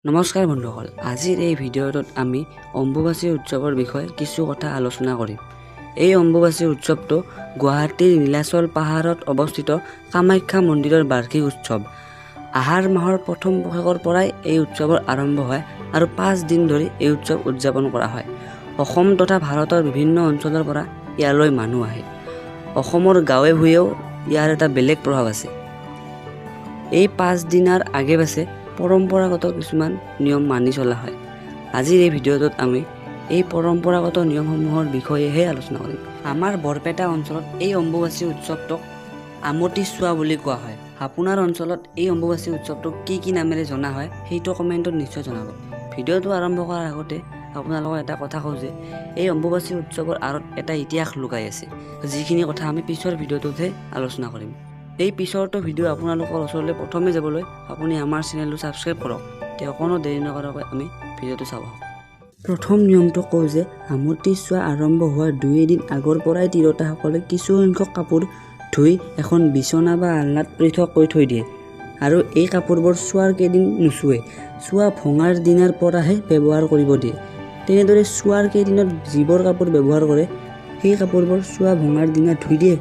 নমস্কাৰ বন্ধুসকল, আজিৰ এই ভিডিঅ'টোত আমি অম্বুবাচী উৎসৱৰ বিষয়ে কিছু কথা আলোচনা কৰিম। এই অম্বুবাচী উৎসৱটো গুৱাহাটীৰ নীলাচল পাহাৰত অৱস্থিত কামাখ্যা মন্দিৰৰ বাৰ্ষিক উৎসৱ। আহাৰ মাহৰ প্ৰথম পষেকৰ পৰাই এই উৎসৱৰ আৰম্ভ হয় আৰু 5 দিন ধৰি এই উৎসৱ উদযাপন কৰা হয়। অসম তথা ভাৰতৰ বিভিন্ন অঞ্চলৰ পৰা ইয়ালৈ মানুহ আহে। অসমৰ গাঁৱে ভূঞেও ইয়াৰ এটা বেলেগ প্ৰভাৱ আছে। এই 5 দিনৰ আগে পাছে পৰম্পৰাগত কিছুমান নিয়ম মানি চলা হয়। আজিৰ এই ভিডিঅ'টোত আমি এই পৰম্পৰাগত নিয়মসমূহৰ বিষয়েহে আলোচনা কৰিম। আমাৰ বৰপেটা অঞ্চলত এই অম্বুবাচী উৎসৱটোক আমতি চোৱা বুলি কোৱা হয়। আপোনাৰ অঞ্চলত এই অম্বুবাচী উৎসৱটোক কি নামেৰে জনা হয় সেইটো কমেণ্টত নিশ্চয় জনাব। ভিডিঅ'টো আৰম্ভ কৰাৰ আগতে আপোনালোকক এটা কথা কওঁ যে এই অম্বুবাচী উৎসৱৰ আঁৰত এটা ইতিহাস লুকাই আছে, যিখিনি কথা আমি পিছৰ ভিডিঅ'টোতহে আলোচনা কৰিম। এই পিছৰটো ভিডিঅ' আপোনালোকৰ ওচৰলৈ প্ৰথমে যাবলৈ আপুনি আমাৰ চেনেলটো ছাবস্ক্ৰাইব কৰক। তেওঁ কোনো দেৰি নকৰাকৈ আমি ভিডিঅ'টো চাব। প্ৰথম নিয়মটো কওঁ যে আমতি চোৱা আৰম্ভ হোৱাৰ 2 দিন আগৰ পৰাই তিৰোতাসকলে কিছু সংখ্যক কাপোৰ ধুই এখন বিচনা বা আলনাত পৃথককৈ থৈ দিয়ে আৰু এই কাপোৰবোৰ চোৱাৰ কেইদিন নুচুৱে। চোৱা ভঙাৰ দিনাৰ পৰাহে ব্যৱহাৰ কৰিব দিয়ে। তেনেদৰে চোৱাৰ কেইদিনত যিবোৰ কাপোৰ ব্যৱহাৰ কৰে সেই কাপোৰবোৰ চোৱা ভঙাৰ দিনা ধুই দিয়ে।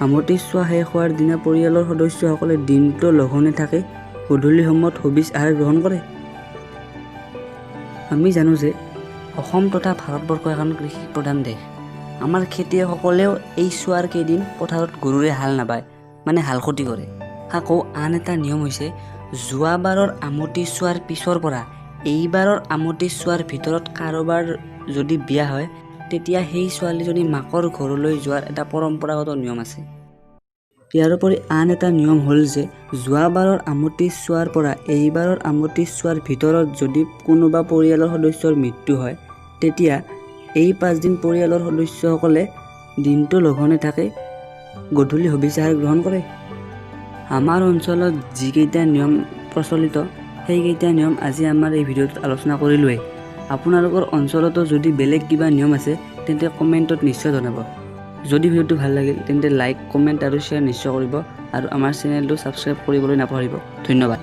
আমতি চোৱা শেষ হোৱাৰ দিনা পৰিয়ালৰ সদস্যসকলে দিনটো লঘোণে থাকে, গধূলি সময়ত হবিজ আহাৰ গ্ৰহণ কৰে। আমি জানো যে অসম তথা ভাৰতবৰ্ষ এখন কৃষি প্ৰধান দেশ। আমাৰ খেতিয়কসকলেও এই চোৱাৰ কেইদিন পথাৰত গৰুৰে হাল নাবায়, মানে হাল খতি কৰে। আকৌ আন এটা নিয়ম হৈছে যোৱাবাৰৰ আমতি চোৱাৰ পিছৰ পৰা এইবাৰৰ আমতি চোৱাৰ ভিতৰত কাৰোবাৰ যদি বিয়া হয় তেতিয়া সেই ছোৱালীজনী মাকৰ ঘৰলৈ যোৱাৰ এটা পৰম্পৰাগত নিয়ম আছে। ইয়াৰোপৰি আন এটা নিয়ম হ'ল যে যোৱাবাৰৰ আমতি চোৱাৰ পৰা এইবাৰৰ আমতি চোৱাৰ ভিতৰত যদি কোনোবা পৰিয়ালৰ সদস্যৰ মৃত্যু হয় তেতিয়া এই 5 দিন পৰিয়ালৰ সদস্যসকলে দিনটো লঘোণে থাকে, গধূলি হবিজ আহাৰ গ্ৰহণ কৰে। আমাৰ অঞ্চলত যিকেইটা নিয়ম প্ৰচলিত সেইকেইটা নিয়ম আজি আমাৰ এই ভিডিঅ'টোত আলোচনা কৰিলোৱেই। আপোনালোকৰ অঞ্চলতো যদি বেলেগ কিবা নিয়ম আছে তেন্তে কমেণ্টত নিশ্চয় জনাব। যদি ভিডিঅ'টো ভাল লাগিল তেন্তে লাইক, কমেণ্ট আৰু শ্বেয়াৰ নিশ্চয় কৰিব আৰু আমাৰ চেনেলটো ছাবস্ক্ৰাইব কৰিবলৈ নাপাহৰিব। ধন্যবাদ।